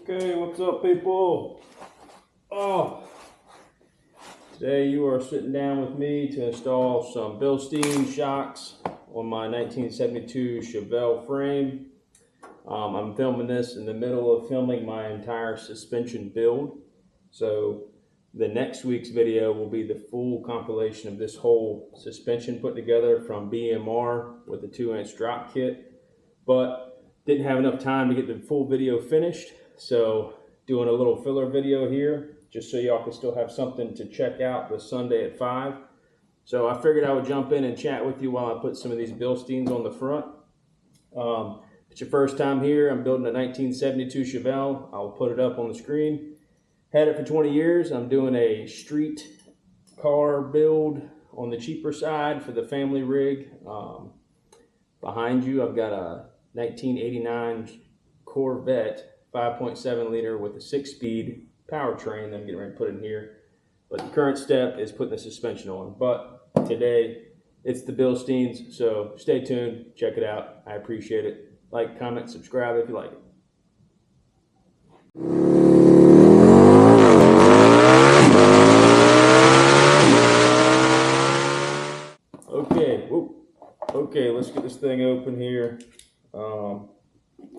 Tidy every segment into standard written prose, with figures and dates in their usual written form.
Okay, what's up, people? Today you are sitting down with me to install some Bilstein shocks on my 1972 Chevelle frame. I'm filming this in the middle of filming my entire suspension build. So the next week's video will be the full compilation of this whole suspension put together from BMR with the 2-inch drop kit. But didn't have enough time to get the full video finished. So doing a little filler video here, just so y'all can still have something to check out this Sunday at 5. So I figured I would jump in and chat with you while I put some of these Bilsteins on the front. If it's your first time here, I'm building a 1972 Chevelle. I'll put it up on the screen. Had it for 20 years. I'm doing a street car build on the cheaper side for the family rig. Behind you, I've got a 1989 Corvette 5.7 liter with a 6-speed powertrain that I'm getting ready to put in here. But the current step is putting the suspension on. But today, it's the Bilsteins, so stay tuned, check it out. I appreciate it. Like, comment, subscribe if you like it. Okay, let's get this thing open here.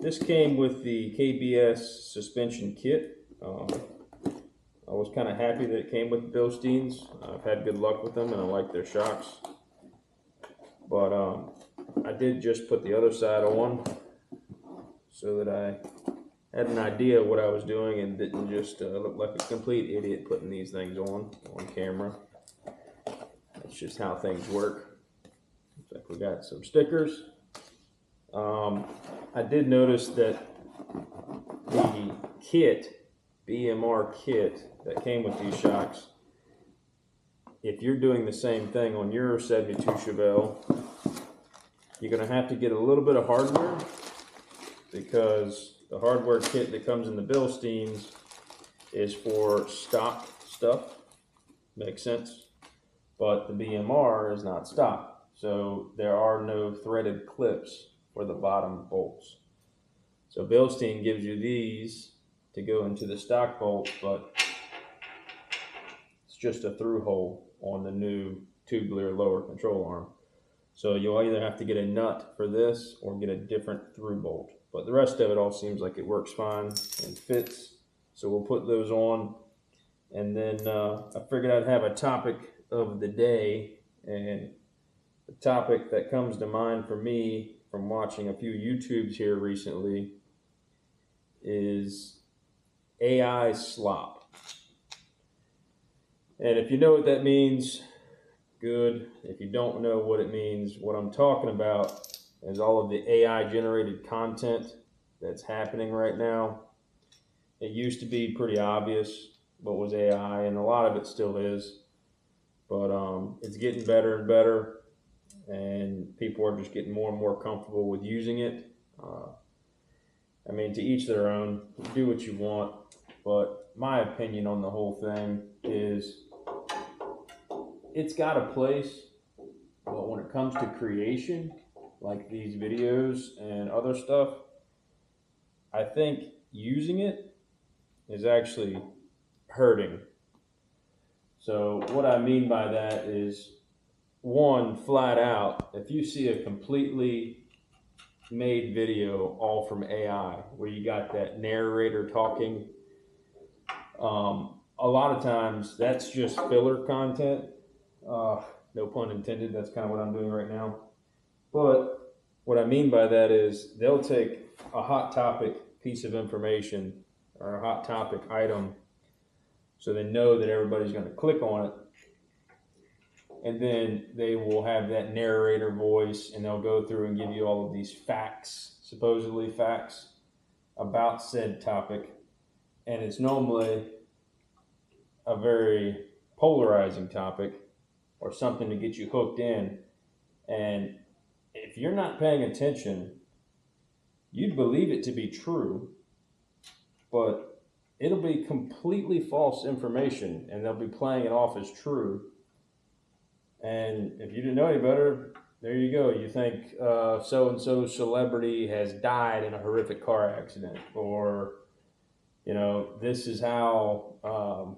This came with the KBS suspension kit. I was kind of happy that it came with the Bilsteins. I've had good luck with them and I like their shocks. But I did just put the other side on so that I had an idea of what I was doing and didn't just look like a complete idiot putting these things on camera. That's just how things work. Looks like we got some stickers. I did notice that the kit, BMR kit that came with these shocks, if you're doing the same thing on your 72 Chevelle, you're going to have to get a little bit of hardware, because the hardware kit that comes in the Bilsteins is for stock stuff. Makes sense. But the BMR is not stock, so there are no threaded clips for the bottom bolts. So Bilstein gives you these to go into the stock bolt, but it's just a through hole on the new tubular lower control arm. So you'll either have to get a nut for this or get a different through bolt. But the rest of it all seems like it works fine and fits. So we'll put those on. And then I figured I'd have a topic of the day. And the topic that comes to mind for me from watching a few YouTubes here recently is AI SLOP. And if you know what that means, good. If you don't know what it means, what I'm talking about is all of the AI generated content that's happening right now. It used to be pretty obvious what was AI, and a lot of it still is, but it's getting better and better, and people are just getting more and more comfortable with using it. I mean, to each their own. Do what you want, but my opinion on the whole thing is it's got a place, but when it comes to creation, like these videos and other stuff, I think using it is actually hurting. So what I mean by that is, one, flat out, if you see a completely made video all from AI, where you got that narrator talking, a lot of times that's just filler content. No pun intended, that's kind of what I'm doing right now. But what I mean by that is they'll take a hot topic piece of information or a hot topic item, so they know that everybody's going to click on it, and then they will have that narrator voice and they'll go through and give you all of these facts, supposedly facts, about said topic. And it's normally a very polarizing topic or something to get you hooked in. And if you're not paying attention, you'd believe it to be true, but it'll be completely false information and they'll be playing it off as true. And if you didn't know any better, there you go. You think so-and-so celebrity has died in a horrific car accident, or this is how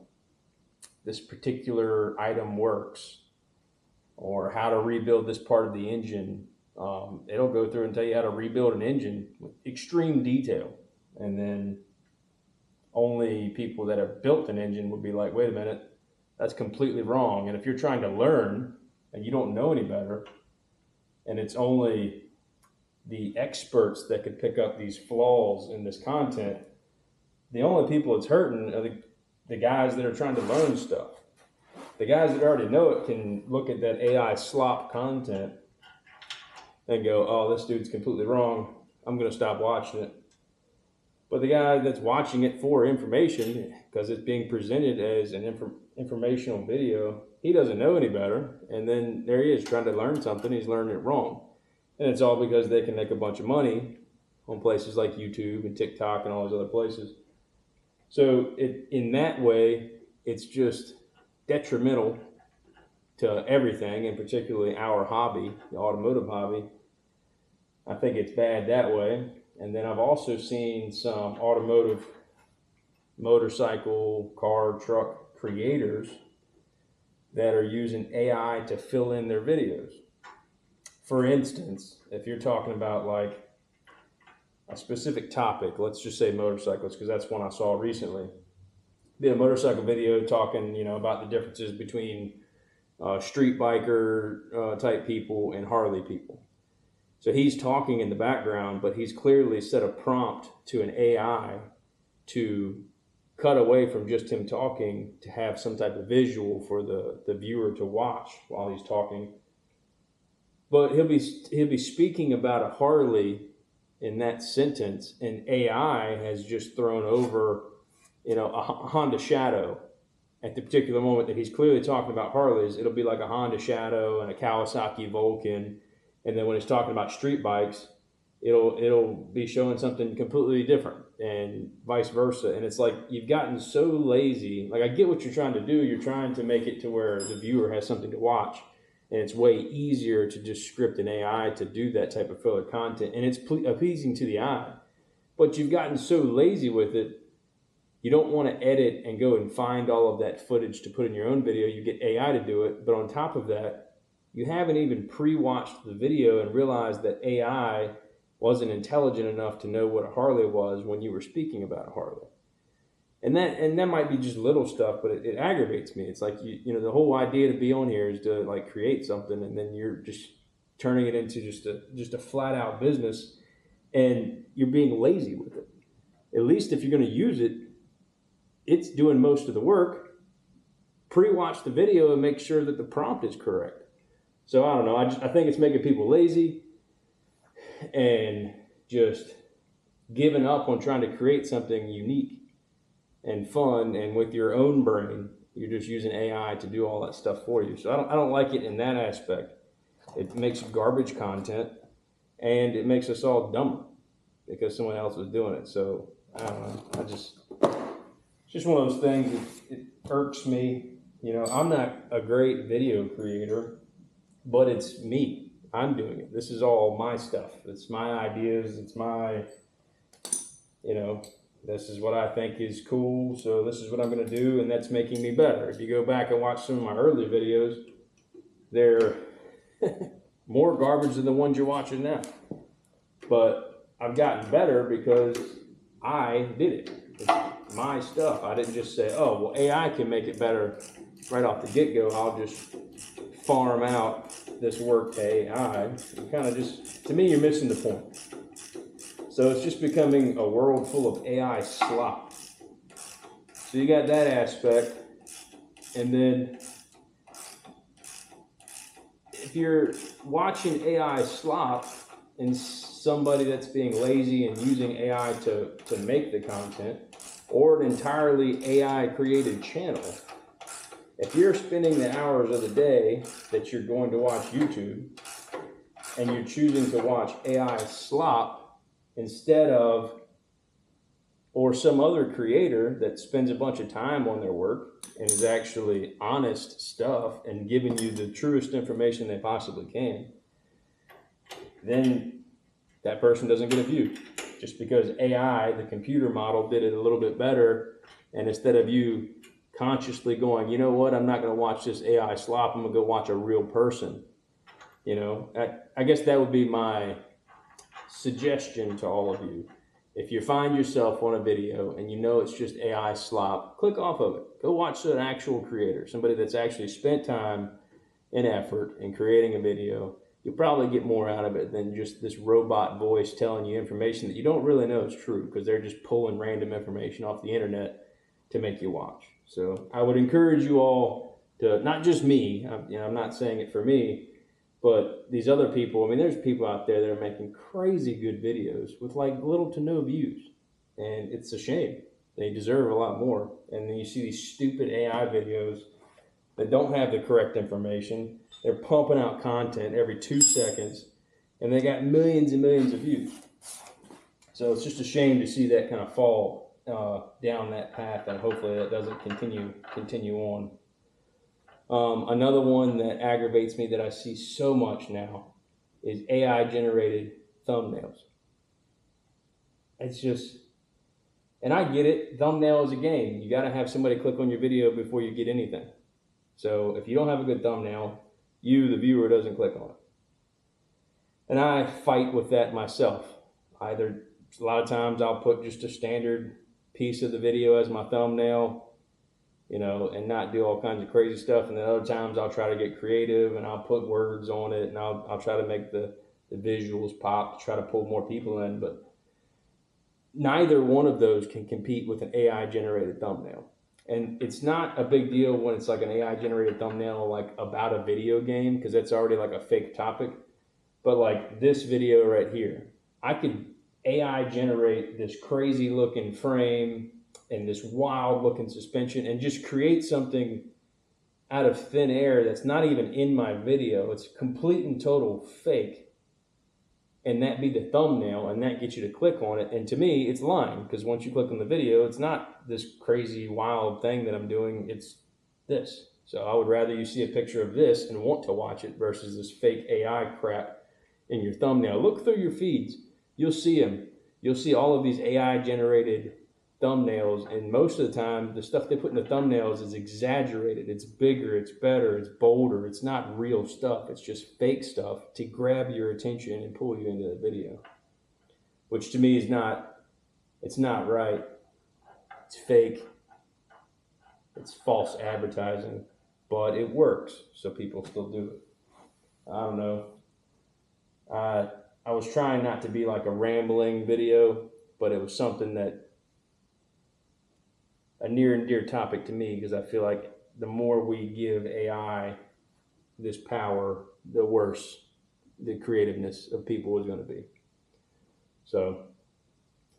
this particular item works, or how to rebuild this part of the engine. It'll go through and tell you how to rebuild an engine with extreme detail. And then only people that have built an engine would be like, wait a minute, that's completely wrong. And if you're trying to learn and you don't know any better, and it's only the experts that could pick up these flaws in this content, the only people it's hurting are the guys that are trying to learn stuff. The guys that already know it can look at that AI SLOP content and go, oh, this dude's completely wrong, I'm going to stop watching it. But the guy that's watching it for information, because it's being presented as an informational video, he doesn't know any better. And then there he is trying to learn something, he's learning it wrong. And it's all because they can make a bunch of money on places like YouTube and TikTok and all those other places. So in that way, it's just detrimental to everything, and particularly our hobby, the automotive hobby. I think it's bad that way. And then I've also seen some automotive motorcycle, car, truck creators that are using AI to fill in their videos. For instance, if you're talking about like a specific topic, let's just say motorcycles, because that's one I saw recently. Did a motorcycle video talking, about the differences between street biker type people and Harley people. So he's talking in the background, but he's clearly set a prompt to an AI to cut away from just him talking to have some type of visual for the viewer to watch while he's talking. But he'll be speaking about a Harley in that sentence, and AI has just thrown over, a Honda Shadow at the particular moment that he's clearly talking about Harleys. It'll be like a Honda Shadow and a Kawasaki Vulcan. And then when he's talking about street bikes, it'll be showing something completely different, and vice versa. And it's like you've gotten so lazy. Like, I get what you're trying to do. You're trying to make it to where the viewer has something to watch. And it's way easier to just script an AI to do that type of filler content. And it's appeasing to the eye. But you've gotten so lazy with it, you don't want to edit and go and find all of that footage to put in your own video. You get AI to do it. But on top of that, you haven't even pre-watched the video and realized that AI wasn't intelligent enough to know what a Harley was when you were speaking about a Harley. And that might be just little stuff, but it aggravates me. It's like, the whole idea to be on here is to like create something, and then you're just turning it into just a flat out business, and you're being lazy with it. At least if you're going to use it, it's doing most of the work. Pre-watch the video and make sure that the prompt is correct. So I don't know. I think it's making people lazy and just giving up on trying to create something unique and fun, and with your own brain, you're just using AI to do all that stuff for you. So I don't like it in that aspect. It makes garbage content, and it makes us all dumber because someone else is doing it. So I don't know. It's just one of those things. It irks me. I'm not a great video creator, but it's me. I'm doing it. This is all my stuff. It's my ideas. It's my, this is what I think is cool. So this is what I'm going to do. And that's making me better. If you go back and watch some of my early videos, they're more garbage than the ones you're watching now. But I've gotten better because I did it. It's my stuff. I didn't just say, oh, well, AI can make it better right off the get-go. I'll just farm out this work to AI. You kind of just, to me, you're missing the point. So it's just becoming a world full of AI slop. So you got that aspect. And then if you're watching AI slop and somebody that's being lazy and using AI to make the content, or an entirely AI created channel, if you're spending the hours of the day that you're going to watch YouTube and you're choosing to watch AI slop instead of, or some other creator that spends a bunch of time on their work and is actually honest stuff and giving you the truest information they possibly can, then that person doesn't get a view. just because AI, the computer model, did it a little bit better. And instead of you consciously going, you know what, I'm not going to watch this AI slop, I'm going to go watch a real person. You know, I guess that would be my suggestion to all of you. If you find yourself on a video and you know it's just AI slop, click off of it. Go watch an actual creator, somebody that's actually spent time and effort in creating a video. You'll probably get more out of it than just this robot voice telling you information that you don't really know is true, because they're just pulling random information off the internet to make you watch. So I would encourage you all to, not just me, I'm not saying it for me, but these other people. I mean, there's people out there that are making crazy good videos with like little to no views, and it's a shame. They deserve a lot more. And then you see these stupid AI videos that don't have the correct information. They're pumping out content every 2 seconds, and they got millions and millions of views. So it's just a shame to see that kind of fall down that path, and hopefully that doesn't continue on. Another one that aggravates me that I see so much now is AI generated thumbnails. It's just, and I get it, thumbnail is a game. You got to have somebody click on your video before you get anything. So if you don't have a good thumbnail, you, the viewer, doesn't click on it. And I fight with that myself. A lot of times I'll put just a standard piece of the video as my thumbnail, you know, and not do all kinds of crazy stuff. And then other times I'll try to get creative and I'll put words on it, and I'll try to make the visuals pop to try to pull more people in. But neither one of those can compete with an AI generated thumbnail. And it's not a big deal when it's like an AI generated thumbnail like about a video game, because that's already like a fake topic. But like this video right here, I could AI generate this crazy looking frame and this wild looking suspension and just create something out of thin air that's not even in my video. It's complete and total fake. And that be the thumbnail, and that gets you to click on it. And to me, it's lying, because once you click on the video, it's not this crazy wild thing that I'm doing, it's this. So I would rather you see a picture of this and want to watch it versus this fake AI crap in your thumbnail. Look through your feeds. You'll see them. You'll see all of these AI generated thumbnails, and most of the time the stuff they put in the thumbnails is exaggerated. It's bigger, it's better, it's bolder. It's not real stuff. It's just fake stuff to grab your attention and pull you into the video, which to me is it's not right. It's fake. It's false advertising, but it works, so people still do it. I don't know. I was trying not to be like a rambling video, but it was something that a near and dear topic to me, because I feel like the more we give AI this power, the worse the creativeness of people is going to be. So,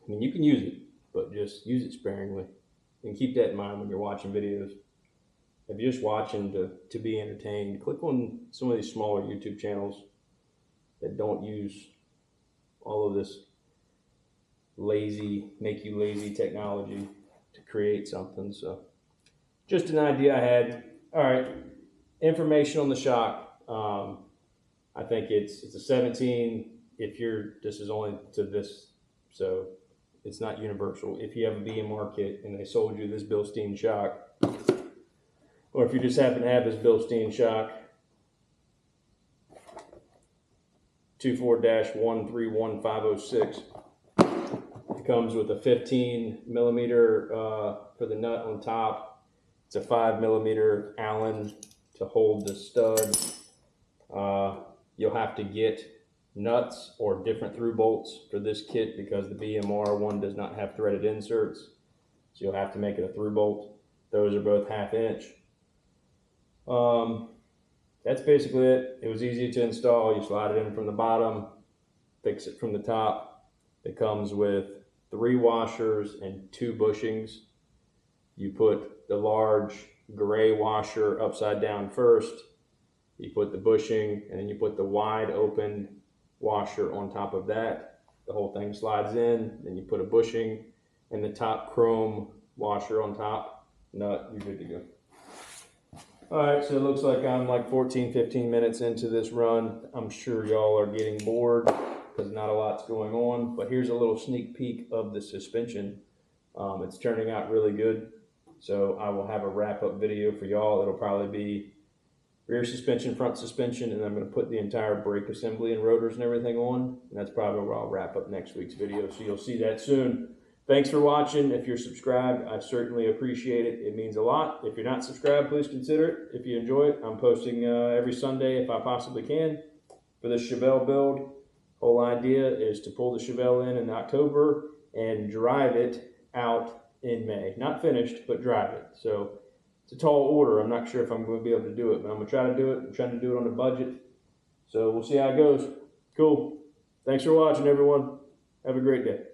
I mean, you can use it, but just use it sparingly, and keep that in mind when you're watching videos. If you're just watching to be entertained, click on some of these smaller YouTube channels that don't use all of this make you lazy technology to create something. So just an idea I had. All right, information on the shock. I think it's a 17 if this is only to this, so it's not universal. If you have a BMR kit and they sold you this Bilstein shock, or if you just happen to have this Bilstein shock, 24-131506, comes with a 15 millimeter for the nut on top. It's a 5 millimeter Allen to hold the stud. You'll have to get nuts or different through bolts for this kit, because the BMR one does not have threaded inserts. So you'll have to make it a through bolt. Those are both 1/2 inch. That's basically it. It was easy to install. You slide it in from the bottom, fix it from the top. It comes with 3 washers and 2 bushings. You put the large gray washer upside down first. You put the bushing, and then you put the wide open washer on top of that. The whole thing slides in. Then you put a bushing and the top chrome washer on top. Nut, you're good to go. All right, so it looks like I'm like 14, 15 minutes into this run. I'm sure y'all are getting bored, because not a lot's going on. But here's a little sneak peek of the suspension. It's turning out really good. So I will have a wrap-up video for y'all. It'll probably be rear suspension, front suspension, and I'm going to put the entire brake assembly and rotors and everything on. And that's probably where I'll wrap up next week's video. So you'll see that soon. Thanks for watching. If you're subscribed, I certainly appreciate it. It means a lot. If you're not subscribed, please consider it. If you enjoy it, I'm posting every Sunday if I possibly can for this Chevelle build. Whole idea is to pull the Chevelle in October and drive it out in May. Not finished, but drive it. So it's a tall order. I'm not sure if I'm going to be able to do it, but I'm going to try to do it. I'm trying to do it on a budget. So we'll see how it goes. Cool. Thanks for watching, everyone. Have a great day.